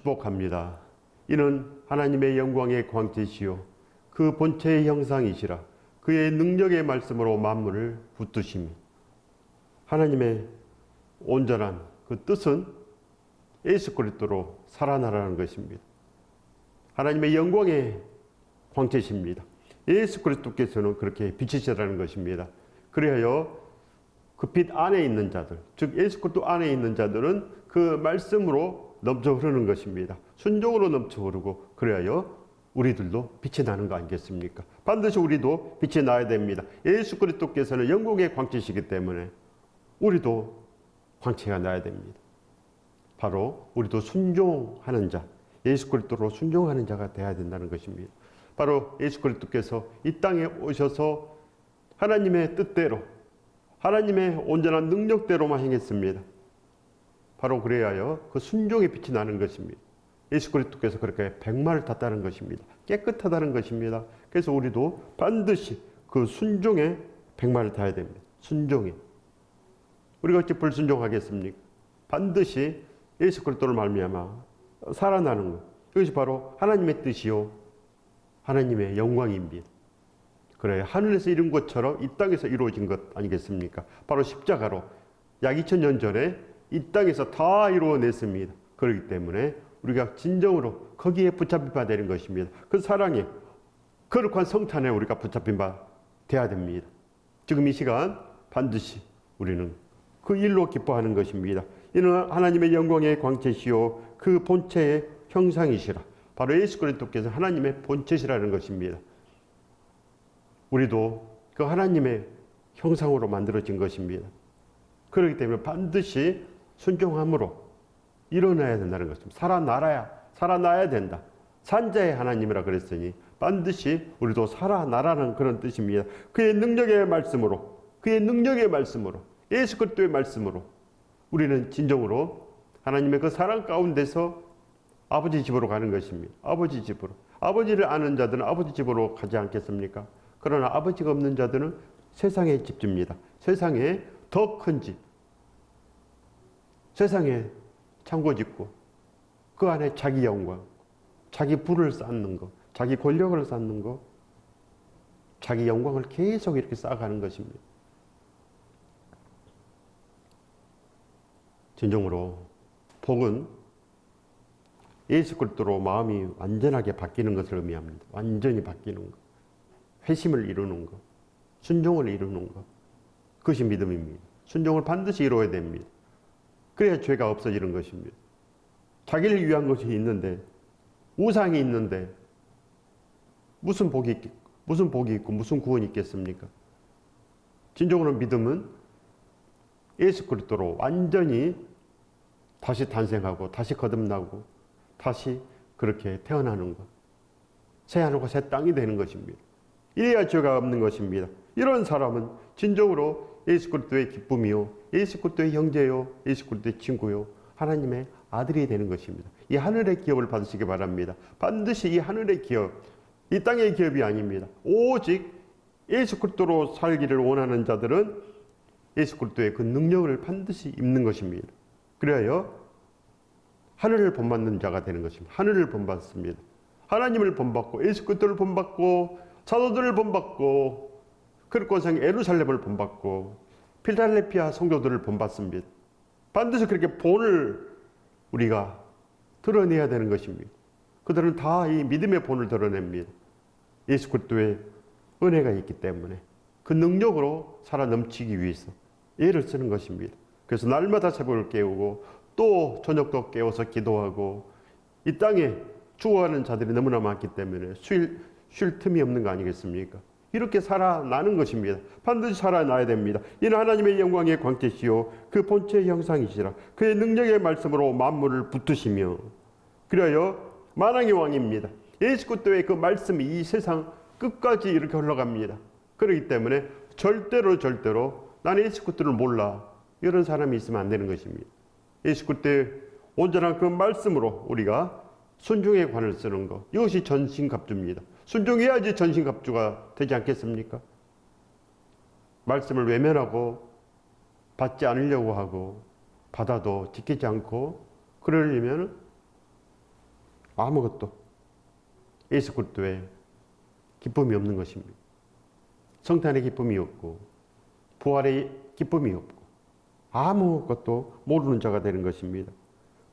축복합니다. 이는 하나님의 영광의 광채시요 그 본체의 형상이시라. 그의 능력의 말씀으로 만물을 붙드심이. 하나님의 온전한 그 뜻은 예수 그리스도로 살아나라는 것입니다. 하나님의 영광의 광채십니다. 예수 그리스도께서는 그렇게 빛이시라는 것입니다. 그래야 그 빛 안에 있는 자들, 즉 예수 그리스도 안에 있는 자들은 그 말씀으로 넘쳐 흐르는 것입니다. 순종으로 넘쳐 흐르고 그래야 우리들도 빛이 나는 거 아니겠습니까? 반드시 우리도 빛이 나야 됩니다. 예수 그리스도께서는 영광의 광채시기 때문에 우리도 광채가 나야 됩니다. 바로 우리도 순종하는 자, 예수 그리스도로 순종하는 자가 되어야 된다는 것입니다. 바로 예수 그리스도께서 이 땅에 오셔서 하나님의 뜻대로 하나님의 온전한 능력대로만 행했습니다. 바로 그래야 그 순종의 빛이 나는 것입니다. 예수 그리스도께서 그렇게 백마를 탔다는 것입니다. 깨끗하다는 것입니다. 그래서 우리도 반드시 그 순종의 백마를 타야 됩니다. 순종에. 우리가 어찌 불순종하겠습니까? 반드시 예수 그리스도를 말미암아 살아나는 것. 이것이 바로 하나님의 뜻이요 하나님의 영광입니다. 그래 하늘에서 이룬 것처럼 이 땅에서 이루어진 것 아니겠습니까? 바로 십자가로 약 2000년 전에 이 땅에서 다 이루어냈습니다. 그렇기 때문에 우리가 진정으로 거기에 붙잡힌 바 되는 것입니다. 그 사랑에 거룩한 성탄에 우리가 붙잡힌 바 되어야 됩니다. 지금 이 시간 반드시 우리는 그 일로 기뻐하는 것입니다. 이는 하나님의 영광의 광채시요 그 본체의 형상이시라. 바로 예수 그리스도께서 하나님의 본체시라는 것입니다. 우리도 그 하나님의 형상으로 만들어진 것입니다. 그렇기 때문에 반드시 순종함으로 일어나야 된다는 것입니다. 살아나야 된다. 산자의 하나님이라 그랬으니 반드시 우리도 살아나라는 그런 뜻입니다. 그의 능력의 말씀으로 예수 그리스도의 말씀으로 우리는 진정으로 하나님의 그 사랑 가운데서 아버지 집으로 가는 것입니다. 아버지 집으로. 아버지를 아는 자들은 아버지 집으로 가지 않겠습니까? 그러나 아버지가 없는 자들은 세상의 집집니다. 세상에 더 큰 집. 세상에 창고 짓고 그 안에 자기 영광, 자기 부를 쌓는 것, 자기 권력을 쌓는 것, 자기 영광을 계속 이렇게 쌓아가는 것입니다. 진정으로 복은 예수 그리스도로 마음이 완전하게 바뀌는 것을 의미합니다. 완전히 바뀌는 것. 회심을 이루는 것. 순종을 이루는 것. 그것이 믿음입니다. 순종을 반드시 이루어야 됩니다. 그래야 죄가 없어지는 것입니다. 자기를 위한 것이 있는데 우상이 있는데 무슨 복이 있고 무슨 구원이 있겠습니까? 진정으로 믿음은 예수 그리스도로 완전히 다시 탄생하고 다시 거듭나고 다시 그렇게 태어나는 것. 새 하늘과 새 땅이 되는 것입니다. 이래야 죄가 없는 것입니다. 이런 사람은 진정으로 예수 그리스도의 기쁨이요, 예수 그리스도의 형제요, 예수 그리스도의 친구요, 하나님의 아들이 되는 것입니다. 이 하늘의 기업을 받으시기 바랍니다. 반드시 이 하늘의 기업, 이 땅의 기업이 아닙니다. 오직 예수 그리스도로 살기를 원하는 자들은 예수 그리스도의 그 능력을 반드시 입는 것입니다. 그래야 하늘을 본받는 자가 되는 것입니다. 하늘을 본받습니다. 하나님을 본받고 예수 그리스도를 본받고 사도들을 본받고 그리고성 예루살렘을 본받고 필달레피아 성도들을 본받습니다. 반드시 그렇게 본을 우리가 드러내야 되는 것입니다. 그들은 다 이 믿음의 본을 드러냅니다. 예수 그리스도의 은혜가 있기 때문에 그 능력으로 살아 넘치기 위해서 애를 쓰는 것입니다. 그래서 날마다 새벽을 깨우고 또 저녁도 깨워서 기도하고 이 땅에 죽어가는 자들이 너무나 많기 때문에 쉴 틈이 없는 거 아니겠습니까? 이렇게 살아나는 것입니다. 반드시 살아나야 됩니다. 이는 하나님의 영광의 광채시요 그 본체의 형상이시라. 그의 능력의 말씀으로 만물을 붙드시며 그래야 만왕의 왕입니다. 예수 그리스도의 그 말씀이 이 세상 끝까지 이렇게 흘러갑니다. 그렇기 때문에 절대로 나는 예수 그리스도를 몰라 이런 사람이 있으면 안 되는 것입니다. 예수 그리스도의 온전한 그 말씀으로 우리가 순종의 관을 쓰는 것, 이것이 전신갑주입니다. 순종해야지 전신갑주가 되지 않겠습니까? 말씀을 외면하고 받지 않으려고 하고 받아도 지키지 않고 그러려면 아무것도 예수 그리스도의 기쁨이 없는 것입니다. 성탄의 기쁨이 없고 부활의 기쁨이 없고 아무것도 모르는 자가 되는 것입니다.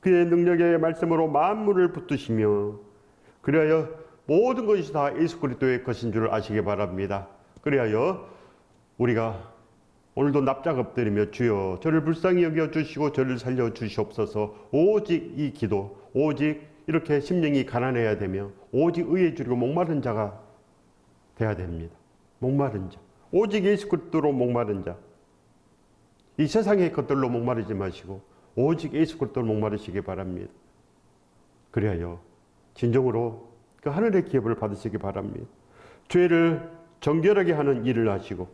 그의 능력의 말씀으로 만물을 붙드시며 그리하여 모든 것이 다 예수 그리스도의 것인 줄 아시기 바랍니다. 그리하여 우리가 오늘도 납작 엎드리며 주여 저를 불쌍히 여겨 주시고 저를 살려 주시옵소서. 오직 이 기도, 오직 이렇게 심령이 가난해야 되며 오직 의에 줄이고 목마른 자가 돼야 됩니다. 목마른 자, 오직 예수 그리스도로 목마른 자. 이 세상의 것들로 목마르지 마시고 오직 예수 그리스도로 목마르시기 바랍니다. 그리하여 진정으로 그 하늘의 기업을 받으시기 바랍니다. 죄를 정결하게 하는 일을 하시고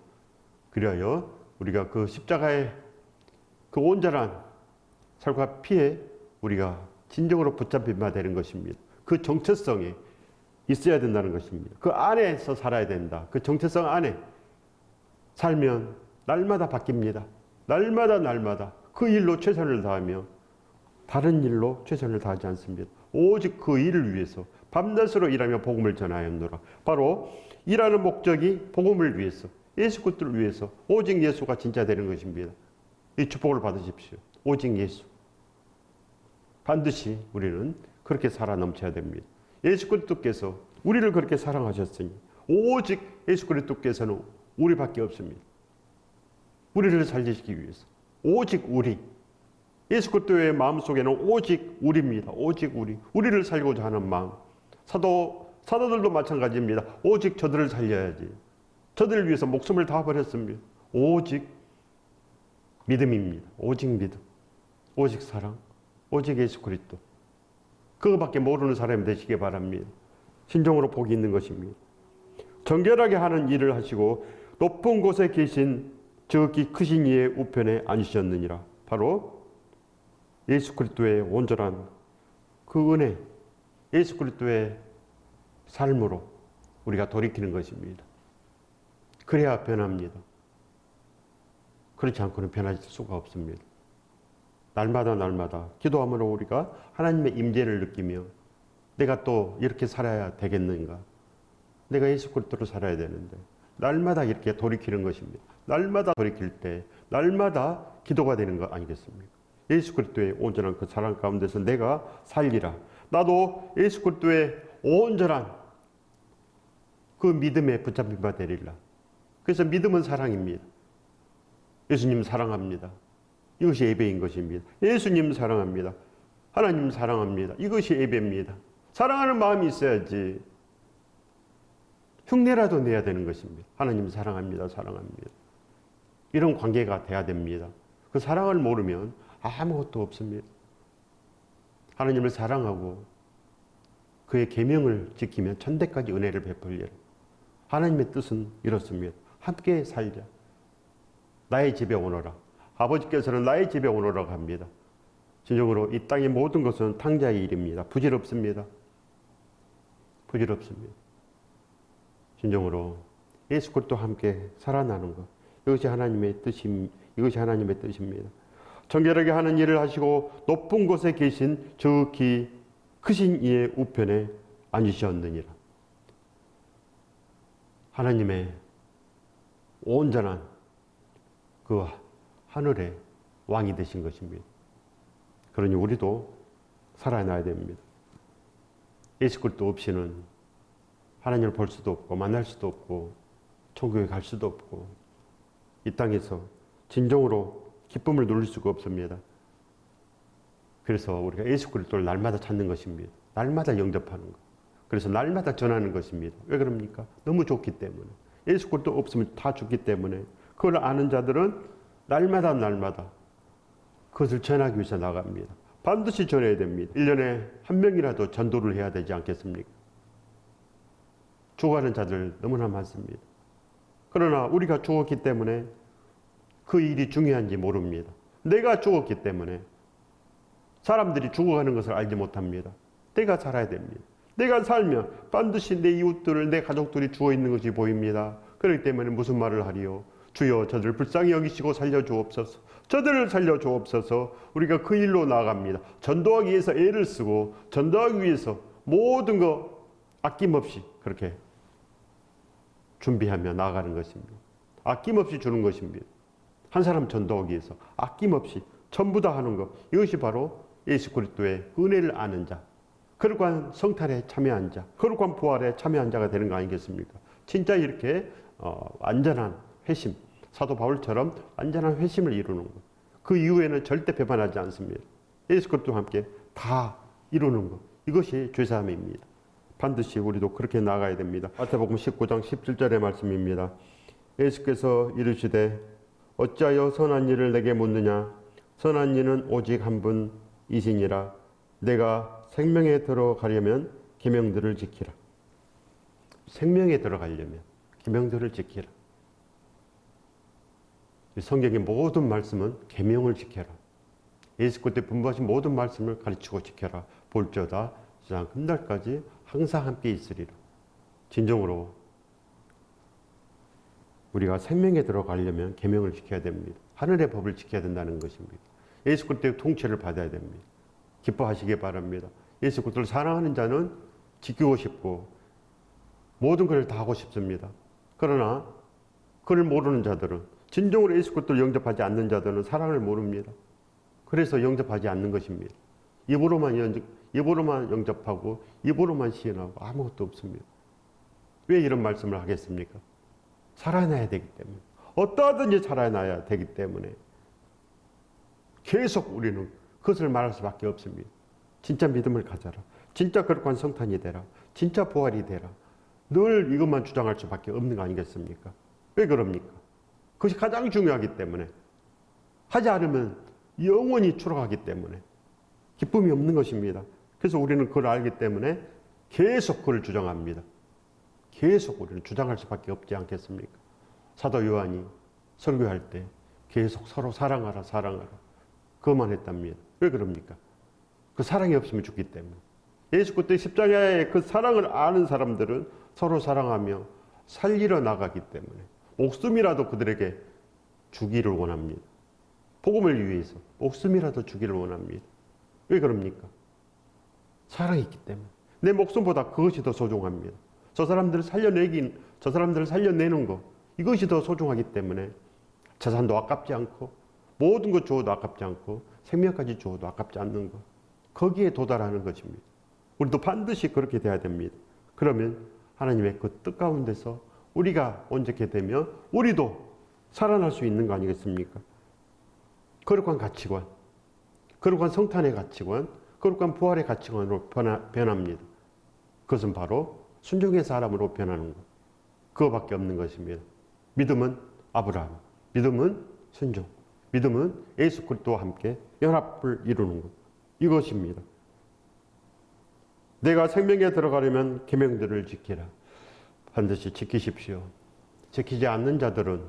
그리하여 우리가 그 십자가의 그 온전한 살과 피에 우리가 진정으로 붙잡힌 바 되는 것입니다. 그 정체성에 있어야 된다는 것입니다. 그 안에서 살아야 된다. 그 정체성 안에 살면 날마다 바뀝니다. 날마다 그 일로 최선을 다하며 다른 일로 최선을 다하지 않습니다. 오직 그 일을 위해서 밤낮으로 일하며 복음을 전하였노라. 바로 일하는 목적이 복음을 위해서, 예수 그리스도를 위해서 오직 예수가 진짜 되는 것입니다. 이 축복을 받으십시오. 오직 예수. 반드시 우리는 그렇게 살아 넘쳐야 됩니다. 예수 그리스도께서 우리를 그렇게 사랑하셨으니 오직 예수 그리스도께서는 우리밖에 없습니다. 우리를 살리시기 위해서 오직 우리, 예수 그리스도의 마음속에는 오직 우리입니다. 오직 우리를 살고자 하는 마음. 사도들도 마찬가지입니다. 오직 저들을 살려야지. 저들을 위해서 목숨을 다 버렸습니다. 오직 믿음입니다. 오직 믿음, 오직 사랑, 오직 예수 그리스도. 그거밖에 모르는 사람이 되시기 바랍니다. 신종으로 복이 있는 것입니다. 정결하게 하는 일을 하시고 높은 곳에 계신 지극히 크신 이의 우편에 앉으셨느니라. 바로 예수 그리스도의 온전한 그 은혜, 예수 그리스도의 삶으로 우리가 돌이키는 것입니다. 그래야 변합니다. 그렇지 않고는 변할 수가 없습니다. 날마다 기도함으로 우리가 하나님의 임재를 느끼며 내가 또 이렇게 살아야 되겠는가? 내가 예수 그리스도로 살아야 되는데 날마다 이렇게 돌이키는 것입니다. 날마다 돌이킬 때 날마다 기도가 되는 거 아니겠습니까? 예수 그리스도의 온전한 그 사랑 가운데서 내가 살리라. 나도 예수 그리스도의 온전한 그 믿음에 붙잡힌 바 되리라. 그래서 믿음은 사랑입니다. 예수님 사랑합니다. 이것이 예배인 것입니다. 예수님 사랑합니다. 하나님 사랑합니다. 이것이 예배입니다. 사랑하는 마음이 있어야지 흉내라도 내야 되는 것입니다. 하나님 사랑합니다. 사랑합니다. 이런 관계가 돼야 됩니다. 그 사랑을 모르면 아무것도 없습니다. 하나님을 사랑하고 그의 계명을 지키면 천대까지 은혜를 베풀리라. 하나님의 뜻은 이렇습니다. 함께 살자. 나의 집에 오너라. 아버지께서는 나의 집에 오너라고 합니다. 진정으로 이 땅의 모든 것은 탕자의 일입니다. 부질없습니다. 부질없습니다. 진정으로 예수 그리스도와 함께 살아나는 것. 이것이 하나님의 뜻입니다. 정결하게 하는 일을 하시고 높은 곳에 계신 지극히 크신 이의 우편에 앉으셨느니라. 하나님의 온전한 그 하늘의 왕이 되신 것입니다. 그러니 우리도 살아나야 됩니다. 예수 그리스도 없이는 하나님을 볼 수도 없고 만날 수도 없고 천국에 갈 수도 없고 이 땅에서 진정으로 기쁨을 누릴 수가 없습니다. 그래서 우리가 예수 그리스도를 날마다 찾는 것입니다. 날마다 영접하는 것. 그래서 날마다 전하는 것입니다. 왜 그럽니까? 너무 좋기 때문에. 예수 그리스도 없으면 다 죽기 때문에. 그걸 아는 자들은 날마다 그것을 전하기 위해서 나갑니다. 반드시 전해야 됩니다. 1년에 한 명이라도 전도를 해야 되지 않겠습니까? 죽어가는 자들 너무나 많습니다. 그러나 우리가 죽었기 때문에 그 일이 중요한지 모릅니다. 내가 죽었기 때문에 사람들이 죽어가는 것을 알지 못합니다. 내가 살아야 됩니다. 내가 살면 반드시 내 이웃들을, 내 가족들이 죽어있는 것이 보입니다. 그렇기 때문에 무슨 말을 하리요? 주여 저들을 불쌍히 여기시고 살려주옵소서. 저들을 살려주옵소서. 우리가 그 일로 나아갑니다. 전도하기 위해서 애를 쓰고 전도하기 위해서 모든 거 아낌없이 그렇게 준비하며 나아가는 것입니다. 아낌없이 주는 것입니다. 한 사람 전도하기 위해서 아낌없이 전부 다 하는 것. 이것이 바로 예수 그리스도의 은혜를 아는 자, 거룩한 성탄에 참여한 자, 거룩한 부활에 참여한 자가 되는 거 아니겠습니까? 진짜 이렇게 완전한 회심, 사도 바울처럼 완전한 회심을 이루는 것. 그 이후에는 절대 배반하지 않습니다. 예수 그리스도와 함께 다 이루는 것. 이것이 죄사함입니다. 반드시 우리도 그렇게 나아가야 됩니다. 마태복음 19장 17절의 말씀입니다. 예수께서 이르시되 어찌하여 선한 일을 내게 묻느냐? 선한 이는 오직 한 분이시니라. 내가 생명에 들어가려면 계명들을 지키라. 생명에 들어가려면 계명들을 지키라. 성경의 모든 말씀은 계명을 지켜라. 예수 그리스도의 분부하신 모든 말씀을 가르치고 지켜라. 볼지어다 세상 끝날까지 항상 함께 있으리라. 진정으로 우리가 생명에 들어가려면 계명을 지켜야 됩니다. 하늘의 법을 지켜야 된다는 것입니다. 예수 그리스도의 통치를 받아야 됩니다. 기뻐하시기 바랍니다. 예수 그리스도를 사랑하는 자는 지키고 싶고 모든 것을 다 하고 싶습니다. 그러나 그를 모르는 자들은, 진정으로 예수 그리스도를 영접하지 않는 자들은 사랑을 모릅니다. 그래서 영접하지 않는 것입니다. 입으로만 영접하고 입으로만 시인하고 아무것도 없습니다. 왜 이런 말씀을 하겠습니까? 살아나야 되기 때문에, 어떠하든지 살아나야 되기 때문에 계속 우리는 그것을 말할 수밖에 없습니다. 진짜 믿음을 가져라. 진짜 거룩한 성탄이 되라. 진짜 부활이 되라. 늘 이것만 주장할 수밖에 없는 거 아니겠습니까? 왜 그럽니까? 그것이 가장 중요하기 때문에, 하지 않으면 영원히 추락하기 때문에 기쁨이 없는 것입니다. 그래서 우리는 그걸 알기 때문에 계속 그걸 주장합니다. 계속 우리는 주장할 수밖에 없지 않겠습니까? 사도 요한이 설교할 때 계속 서로 사랑하라, 사랑하라. 그것만 했답니다. 왜 그럽니까? 그 사랑이 없으면 죽기 때문에. 예수 그리스도의 십자가의 그 사랑을 아는 사람들은 서로 사랑하며 살리러 나가기 때문에 목숨이라도 그들에게 주기를 원합니다. 복음을 위해서 목숨이라도 주기를 원합니다. 왜 그럽니까? 사랑이 있기 때문에. 내 목숨보다 그것이 더 소중합니다. 저 사람들을 살려내는 것, 이것이 더 소중하기 때문에 재산도 아깝지 않고 모든 것 주어도 아깝지 않고 생명까지 주어도 아깝지 않는 것, 거기에 도달하는 것입니다. 우리도 반드시 그렇게 돼야 됩니다. 그러면 하나님의 그 뜻 가운데서 우리가 온전케 되면 우리도 살아날 수 있는 거 아니겠습니까? 거룩한 가치관, 거룩한 성탄의 가치관, 거룩한 부활의 가치관으로 변합니다. 그것은 바로 순종의 사람으로 변하는 것. 그거밖에 없는 것입니다. 믿음은 아브라함, 믿음은 순종, 믿음은 예수 그리스도와 함께 연합을 이루는 것. 이것입니다. 내가 생명에 들어가려면 계명들을 지키라. 반드시 지키십시오. 지키지 않는 자들은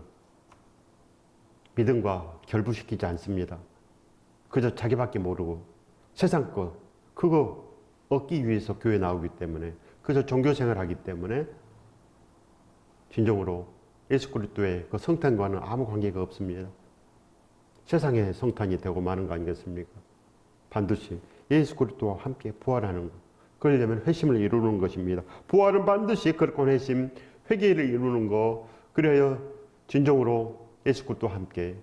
믿음과 결부시키지 않습니다. 그저 자기밖에 모르고 세상 것, 그거 얻기 위해서 교회 나오기 때문에, 그저 종교생활 하기 때문에 진정으로 예수 그리스도의 그 성탄과는 아무 관계가 없습니다. 세상의 성탄이 되고 마는 거 아니겠습니까? 반드시 예수 그리스도와 함께 부활하는 것. 그러려면 회심을 이루는 것입니다. 부활은 반드시 거룩한 회심, 회개를 이루는 것. 그래야 진정으로 예수 그리스도와 함께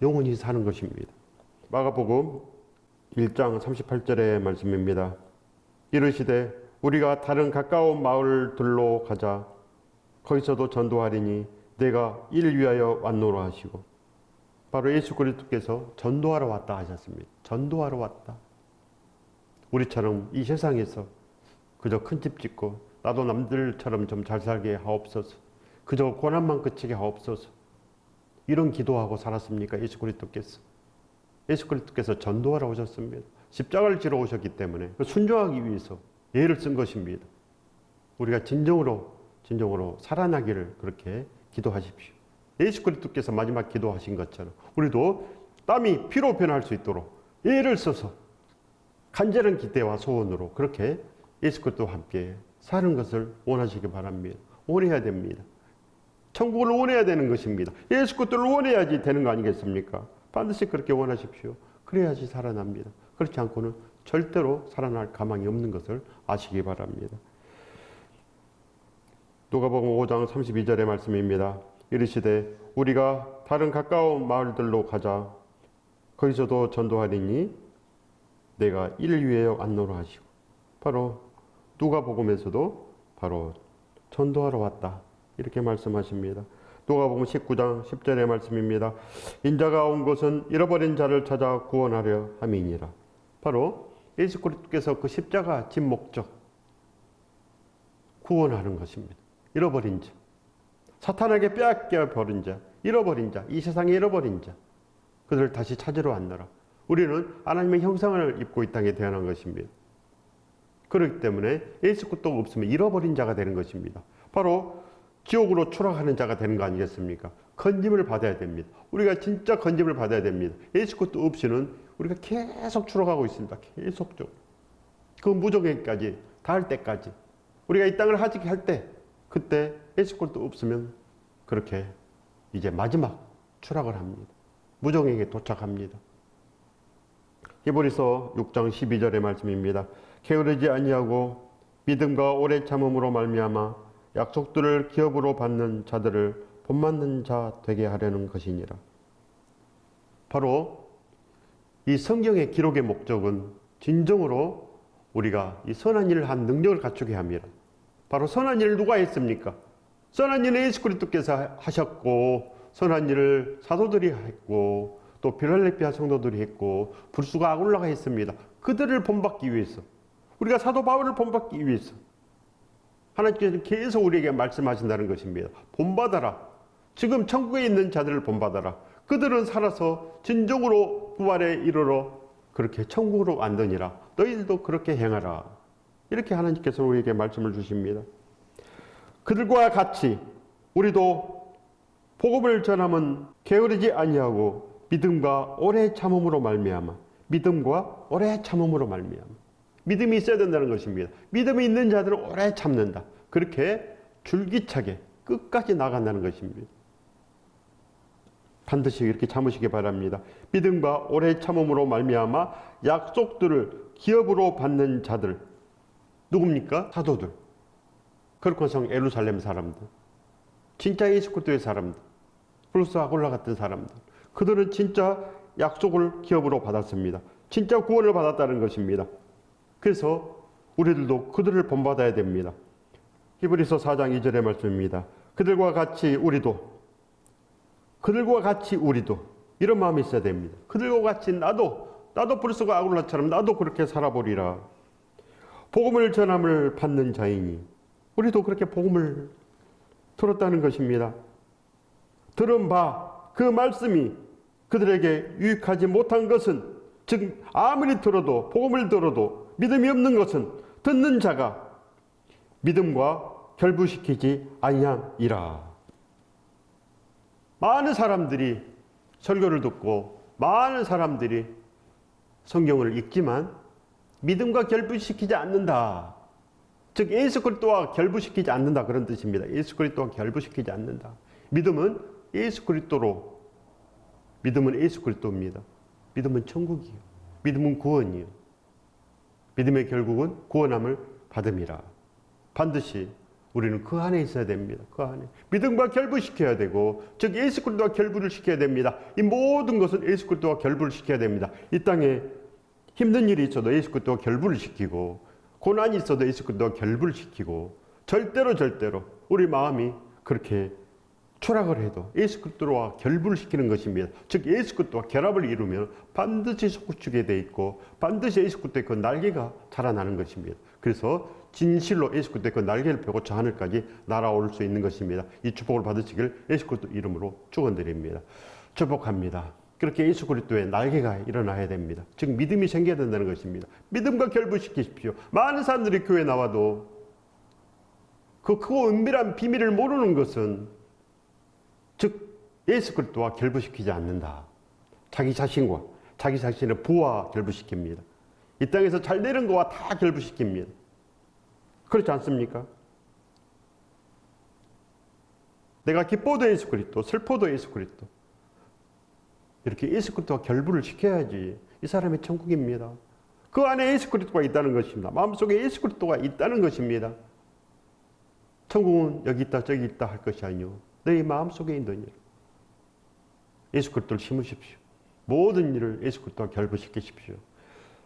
영원히 사는 것입니다. 마가복음 1장 38절의 말씀입니다. 이르시되 우리가 다른 가까운 마을들로 가자. 거기서도 전도하리니 내가 이를 위하여 왔노라 하시고, 바로 예수 그리스도께서 전도하러 왔다 하셨습니다. 전도하러 왔다. 우리처럼 이 세상에서 그저 큰 집 짓고 나도 남들처럼 좀 잘 살게 하옵소서, 그저 고난만 그치게 하옵소서, 이런 기도하고 살았습니까? 예수 그리스도께서. 예수 그리스도께서 전도하러 오셨습니다. 십자가를 지러 오셨기 때문에 순종하기 위해서 예를 쓴 것입니다. 우리가 진정으로 살아나기를 그렇게 기도하십시오. 예수 그리스도께서 마지막 기도하신 것처럼 우리도 땀이 피로 변할 수 있도록 예를 써서 간절한 기대와 소원으로 그렇게 예수 그리스도와 함께 사는 것을 원하시기 바랍니다. 원해야 됩니다. 천국을 원해야 되는 것입니다. 예수 그리스도를 원해야지 되는 거 아니겠습니까? 반드시 그렇게 원하십시오. 그래야지 살아납니다. 그렇지 않고는 절대로 살아날 가망이 없는 것을 아시기 바랍니다. 누가복음 5장 32절의 말씀입니다. 이르시되 우리가 다른 가까운 마을들로 가자. 거기서도 전도하리니 내가 이를 위하여 왔노라 하시고, 바로 누가복음에서도 바로 전도하러 왔다 이렇게 말씀하십니다. 누가복음 19장 10절의 말씀입니다. 인자가 온 것은 잃어버린 자를 찾아 구원하려 함이니라. 바로 예수 그리스도께서 그 십자가 진 목적, 구원하는 것입니다. 잃어버린 자, 사탄에게 빼앗겨 버린 자, 잃어버린 자, 이 세상에 잃어버린 자, 그들을 다시 찾으러 왔노라. 우리는 하나님의 형상을 입고 이 땅에 태어난 것입니다. 그렇기 때문에 예수 그리스도가 없으면 잃어버린 자가 되는 것입니다. 바로 지옥으로 추락하는 자가 되는 거 아니겠습니까? 건짐을 받아야 됩니다. 우리가 진짜 건짐을 받아야 됩니다. 예수 그리스도 없이는 우리가 계속 추락하고 있습니다. 계속적으로. 그 무정에까지 닿을 때까지. 우리가 이 땅을 하직할 때, 그때 예수 그리스도 없으면 그렇게 이제 마지막 추락을 합니다. 무정에게 도착합니다. 히브리서 6장 12절의 말씀입니다. 게으르지 아니하고 믿음과 오래 참음으로 말미암아 약속들을 기업으로 받는 자들을 본받는 자 되게 하려는 것이니라. 바로 이 성경의 기록의 목적은 진정으로 우리가 이 선한 일을 한 능력을 갖추게 합니다. 바로 선한 일을 누가 했습니까? 선한 일을 예수 그리스도께서 하셨고, 선한 일을 사도들이 했고, 또 필라델피아 성도들이 했고, 불수가 아굴라가 했습니다. 그들을 본받기 위해서, 우리가 사도 바울을 본받기 위해서 하나님께서 계속 우리에게 말씀하신다는 것입니다. 본받아라. 지금 천국에 있는 자들을 본받아라. 그들은 살아서 진정으로 부활에 이르러 그렇게 천국으로 왔느니라. 너희들도 그렇게 행하라. 이렇게 하나님께서 우리에게 말씀을 주십니다. 그들과 같이 우리도 복음을 전하면 게으르지 아니하고 믿음과 오래 참음으로 말미암아, 믿음과 오래 참음으로 말미암아, 믿음이 있어야 된다는 것입니다. 믿음이 있는 자들은 오래 참는다. 그렇게 줄기차게 끝까지 나간다는 것입니다. 반드시 이렇게 참으시기 바랍니다. 믿음과 오래 참음으로 말미암아 약속들을 기업으로 받는 자들, 누굽니까? 사도들, 거룩한 예루살렘 사람들, 진짜 예수 그리스도의 사람들, 브루스 아굴라 같은 사람들, 그들은 진짜 약속을 기업으로 받았습니다. 진짜 구원을 받았다는 것입니다. 그래서 우리들도 그들을 본받아야 됩니다. 히브리서 4장 2절의 말씀입니다. 그들과 같이 우리도 이런 마음이 있어야 됩니다. 그들과 같이 나도 브루스가 아굴라처럼 나도 그렇게 살아보리라. 복음을 전함을 받는 자이니 우리도 그렇게 복음을 들었다는 것입니다. 들은 바 그 말씀이 그들에게 유익하지 못한 것은, 즉 아무리 들어도, 복음을 들어도 믿음이 없는 것은 듣는 자가 믿음과 결부시키지 아니함이라. 많은 사람들이 설교를 듣고 많은 사람들이 성경을 읽지만 믿음과 결부시키지 않는다. 즉 예수 그리스도와 결부시키지 않는다, 그런 뜻입니다. 예수 그리스도와 결부시키지 않는다. 믿음은 예수 그리스도로, 믿음은 예수 그리스도입니다. 믿음은 천국이요, 믿음은 구원이요, 믿음의 결국은 구원함을 받음이라. 반드시 우리는 그 안에 있어야 됩니다. 그 안에 믿음과 결부시켜야 되고, 즉 예수 그리스도와 결부를 시켜야 됩니다. 이 모든 것은 예수 그리스도와 결부를 시켜야 됩니다. 이 땅에 힘든 일이 있어도 예수 그리스도와 결부를 시키고, 고난이 있어도 예수 그리스도와 결부를 시키고, 절대로 우리 마음이 그렇게 추락을 해도 예수 그리스도와 결부를 시키는 것입니다. 즉 예수 그리스도와 결합을 이루면 반드시 솟구치게 돼 있고, 반드시 예수 그리스도의 그 날개가 자라나는 것입니다. 그래서 진실로 예수 그리스도의 그 날개를 펴고 저 하늘까지 날아올 수 있는 것입니다. 이 축복을 받으시길 예수 그리스도 이름으로 축원드립니다. 축복합니다. 그렇게 예수 그리스도의 날개가 일어나야 됩니다. 즉 믿음이 생겨야 된다는 것입니다. 믿음과 결부시키십시오. 많은 사람들이 교회에 나와도 그 크고 은밀한 비밀을 모르는 것은, 즉 예수 그리스도와 결부시키지 않는다. 자기 자신과 자기 자신의 부와 결부시킵니다. 이 땅에서 잘 되는 거와 다 결부시킵니다. 그렇지 않습니까? 내가 기뻐도 예수 그리스도, 슬퍼도 예수 그리스도, 이렇게 예수 그리스도와 결부를 시켜야지 이 사람의 천국입니다. 그 안에 예수 그리스도가 있다는 것입니다. 마음속에 예수 그리스도가 있다는 것입니다. 천국은 여기 있다 저기 있다 할 것이 아니요 너희 마음속에 있느니라. 예수 그리스도를 심으십시오. 모든 일을 예수 그리스도와 결부시키십시오.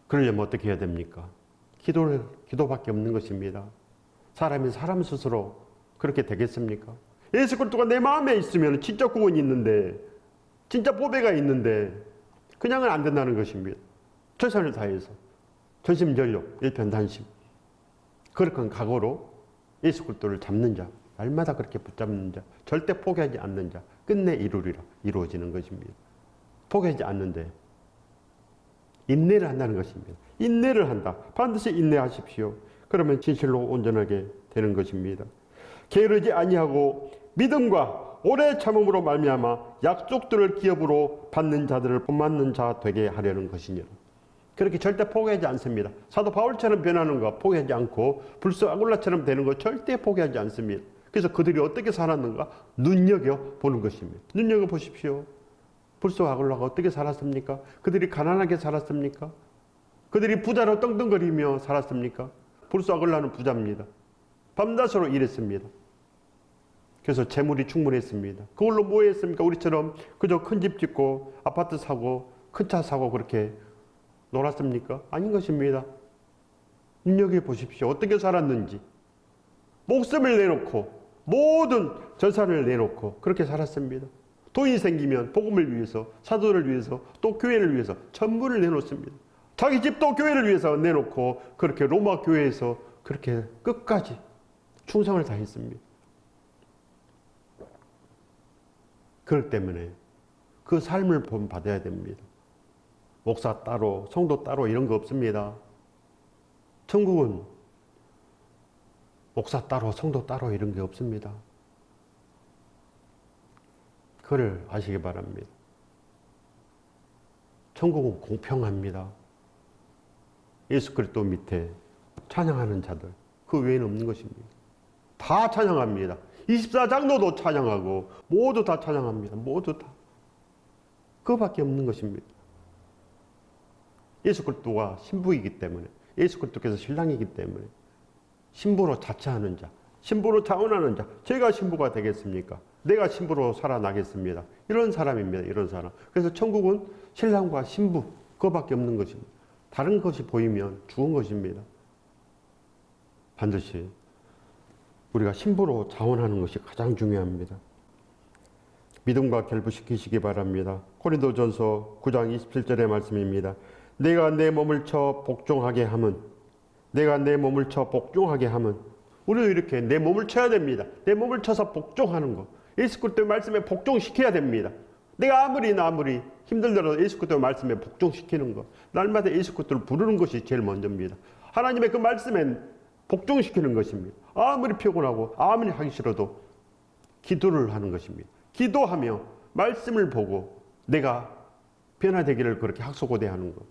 그러려면 어떻게 해야 됩니까? 기도밖에 없는 것입니다. 사람이 사람 스스로 그렇게 되겠습니까? 예수 그리스도가 내 마음에 있으면 진짜 구원이 있는데, 진짜 보배가 있는데 그냥은 안 된다는 것입니다. 최선을 다해서 전심전력 일편단심 그렇게 각오로 예수 그리스도를 잡는 자, 날마다 그렇게 붙잡는 자, 절대 포기하지 않는 자, 끝내 이루리라 이루어지는 것입니다. 포기하지 않는데 인내를 한다는 것입니다. 인내를 한다. 반드시 인내하십시오. 그러면 진실로 온전하게 되는 것입니다. 게으르지 아니하고 믿음과 오래 참음으로 말미암아 약속들을 기업으로 받는 자들을 본받는 자 되게 하려는 것이니라. 그렇게 절대 포기하지 않습니다. 사도 바울처럼 변하는 거 포기하지 않고 불소 아굴라처럼 되는 거 절대 포기하지 않습니다. 그래서 그들이 어떻게 살았는가 눈여겨보는 것입니다. 눈여겨보십시오. 불소 아굴라가 어떻게 살았습니까? 그들이 가난하게 살았습니까? 그들이 부자로 떵떵거리며 살았습니까? 불소 아굴라는 부자입니다. 밤낮으로 일했습니다. 그래서 재물이 충분했습니다. 그걸로 뭐 했습니까? 우리처럼 그저 큰 집 짓고 아파트 사고 큰 차 사고 그렇게 놀았습니까? 아닌 것입니다. 눈여겨보십시오. 어떻게 살았는지. 목숨을 내놓고 모든 재산을 내놓고 그렇게 살았습니다. 돈이 생기면 복음을 위해서, 사도를 위해서, 또 교회를 위해서 전부를 내놓습니다. 자기 집도 교회를 위해서 내놓고 그렇게 로마 교회에서 그렇게 끝까지 충성을 다했습니다. 그렇기 때문에 그 삶을 본받아야 됩니다. 목사 따로, 성도 따로 이런 거 없습니다. 천국은 목사 따로, 성도 따로 이런 게 없습니다. 그걸 아시기 바랍니다. 천국은 공평합니다. 예수 그리스도 밑에 찬양하는 자들, 그 외에는 없는 것입니다. 다 찬양합니다. 24장로도 찬양하고 모두 다 찬양합니다. 모두 다. 그거밖에 없는 것입니다. 예수 그리스도가 신부이기 때문에, 예수 그리스도께서 신랑이기 때문에 신부로 자처하는 자, 신부로 자원하는 자, 제가 신부가 되겠습니까? 내가 신부로 살아나겠습니다. 이런 사람입니다. 이런 사람. 그래서 천국은 신랑과 신부 그거밖에 없는 것입니다. 다른 것이 보이면 죽은 것입니다. 반드시 우리가 신부로 자원하는 것이 가장 중요합니다. 믿음과 결부시키시기 바랍니다. 고린도전서 9장 27절의 말씀입니다. 내가 내 몸을 쳐 복종하게 함은, 내가 내 몸을 쳐 복종하게 함은, 우리도 이렇게 내 몸을 쳐야 됩니다. 내 몸을 쳐서 복종하는 것. 예수 그리스도의 말씀에 복종시켜야 됩니다. 내가 아무리 힘들더라도 예수 그리스도의 말씀에 복종시키는 것. 날마다 예수 그리스도를 부르는 것이 제일 먼저입니다. 하나님의 그 말씀에 복종시키는 것입니다. 아무리 피곤하고 아무리 하기 싫어도 기도를 하는 것입니다. 기도하며 말씀을 보고 내가 변화되기를 그렇게 학수고대하는 것.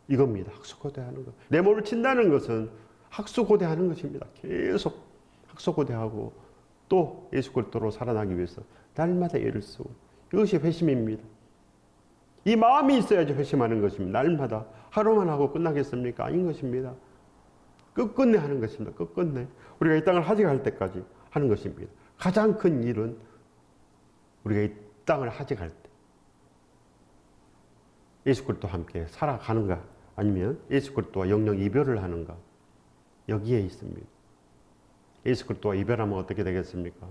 이겁니다. 학수고대하는 것. 내 몸을 친다는 것은 학수고대하는 것입니다. 계속 학수고대하고 또 예수 그리스도로 살아나기 위해서 날마다 애를 쓰고, 이것이 회심입니다. 이 마음이 있어야지 회심하는 것입니다. 날마다 하루만 하고 끝나겠습니까? 아닌 것입니다. 끝끝내 하는 것입니다. 끝끝내. 우리가 이 땅을 하직할 때까지 하는 것입니다. 가장 큰 일은 우리가 이 땅을 하직할 때 예수 그리스도와 함께 살아가는가, 아니면 예수 그리스도와 영영 이별을 하는가, 여기에 있습니다. 예수 그리스도와 이별하면 어떻게 되겠습니까?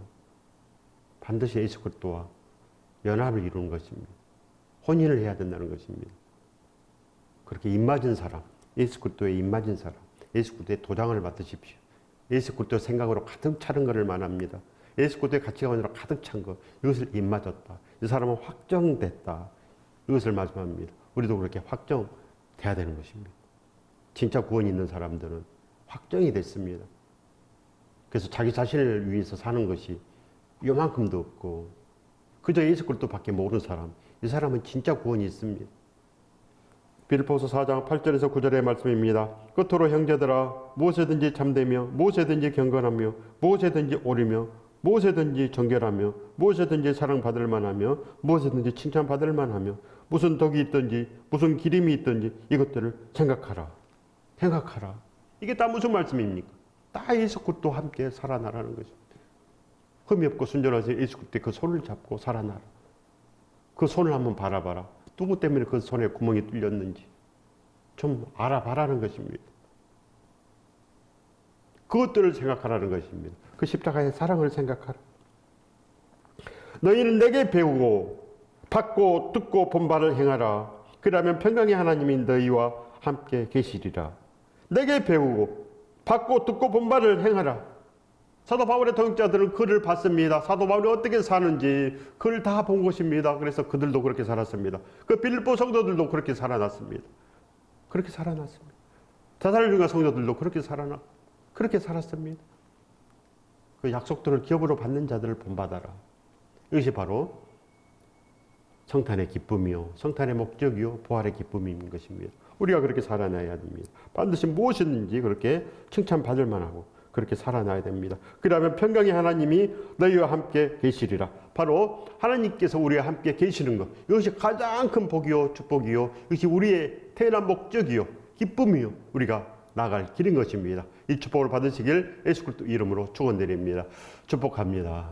반드시 예수 그리스도와 연합을 이루는 것입니다. 혼인을 해야 된다는 것입니다. 그렇게 입맞은 사람, 예수 그리스도의 입맞은 사람, 예수 그리스도의 도장을 맡으십시오. 예수 그리스도의 생각으로 가득 차는 것을 말합니다. 예수 그리스도의 가치관으로 가득 찬 것, 이것을 입맞았다. 이 사람은 확정됐다. 이것을 말씀합니다. 우리도 그렇게 확정돼야 되는 것입니다. 진짜 구원이 있는 사람들은 확정이 됐습니다. 그래서 자기 자신을 위해서 사는 것이 요만큼도 없고 그저 예수 그리스도밖에 모르는 사람, 이 사람은 진짜 구원이 있습니다. 빌립보서 4장 8절에서 9절의 말씀입니다. 끝으로 형제들아, 무엇에든지 참되며 무엇에든지 경건하며 무엇에든지 옳으며 무엇에든지 정결하며 무엇에든지 사랑받을 만하며 무엇에든지 칭찬받을 만하며 무슨 덕이 있든지 무슨 기림이 있든지 이것들을 생각하라. 행악하라. 이게 다 무슨 말씀입니까? 다 예수 그리스도 함께 살아나라는 것입니다. 흠이 없고 순전하신 예수 그리스도의 그 손을 잡고 살아나라. 그 손을 한번 바라봐라. 누구 때문에 그 손에 구멍이 뚫렸는지 좀 알아봐라는 것입니다. 그것들을 생각하라는 것입니다. 그 십자가의 사랑을 생각하라. 너희는 내게 배우고 받고 듣고 본 바를 행하라. 그러면 평강의 하나님이 너희와 함께 계시리라. 내게 배우고 받고 듣고 본 바를 행하라. 사도 바울의 동역자들은 그를 봤습니다. 사도 바울이 어떻게 사는지 그를 다 본 것입니다. 그래서 그들도 그렇게 살았습니다. 그 빌립보 성도들도 그렇게 살아났습니다. 그렇게 살아났습니다. 데살로니가 성도들도 그렇게 살았습니다. 그 약속들을 기업으로 받는 자들을 본받아라. 이것이 바로 성탄의 기쁨이요, 성탄의 목적이요, 부활의 기쁨인 것입니다. 우리가 그렇게 살아나야 됩니다. 반드시 무엇이든지 그렇게 칭찬받을 만하고 그렇게 살아나야 됩니다. 그러면 평강의 하나님이 너희와 함께 계시리라. 바로 하나님께서 우리와 함께 계시는 것, 이것이 가장 큰 복이요, 축복이요, 이것이 우리의 태어난 목적이요, 기쁨이요, 우리가 나아갈 길인 것입니다. 이 축복을 받으시길 예수 그리스도 이름으로 축원드립니다. 축복합니다.